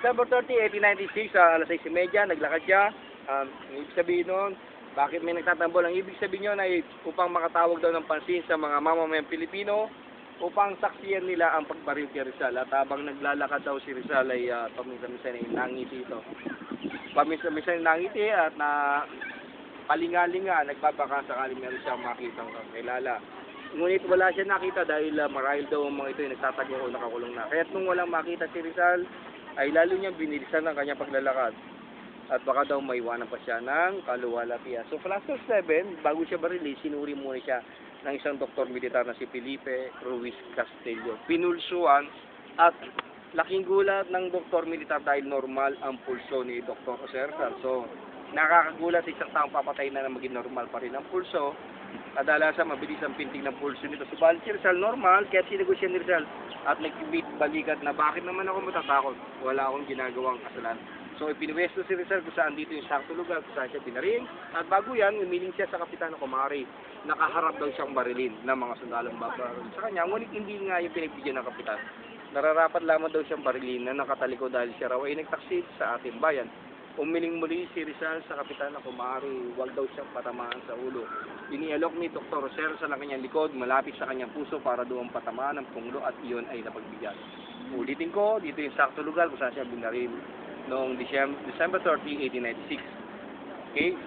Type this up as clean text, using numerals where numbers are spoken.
December 30, 1896, alas 6:30, naglakad siya. Ang ibig sabihin nun, bakit may nagtatambol? Ang ibig sabihin yun ay upang makatawag daw ng pansin sa mga mamamayang Pilipino upang saksiyan nila ang pagbaril kay Rizal. At habang naglalakad daw si Rizal ay paminsan-minsan ay nangiti ito. Paminsan-minsan nangiti at na palinga-linga, nagbabaka sakaling meron siyang makitang kakilala. Ngunit wala siya nakita dahil marahil daw ang mga ito ay nagtatago o nakakulong na. Kaya't nung walang makita si Rizal, ay lalo niyang binilisan ang kanyang paglalakad. At baka daw maiwanan pa siya ng kaluwalhatian. So, Cluster 7, bago siya barili, sinuri muna siya ng isang doktor militar na si Felipe Ruiz Castillo. Pinulsuan at laking gulat ng doktor militar dahil normal ang pulso ni Dr. Jose Rizal. So, nakakagulat isang taong papatay na maging normal pa rin ang pulso. Kadalasan mabilis ang pintig ng pulso nito. Subalit si Rizal normal, kaya sinagot siya ni Rizal at nagbalikat na bakit naman ako matatakot? Wala akong ginagawang kasalanan. So ipinwesto si Rizal kung saan dito yung sakto lugar, kung saan siya pinaring. At bago yan, umiling siya sa kapitan ng kumari. Nakaharap daw siyang barilin ng mga sundalong babaril sa kanya. Ngunit hindi nga yung pinagbigyan ng kapitan. Nararapat lamang daw siyang barilin na nakataliko dahil siya raw ay nagtaksid sa ating bayan. Umiling muli si Rizal sa kapitan ng kumari, huwag daw siyang patamaan sa ulo. Inialok ni Dr. Rosero sa kanyang likod, malapit sa kanyang puso para doon patamaan ng punglo at iyon ay napagbigyan. Ulitin ko, dito yung sakto lugar kung saan siya binaril noong December 30, 1896. Okay?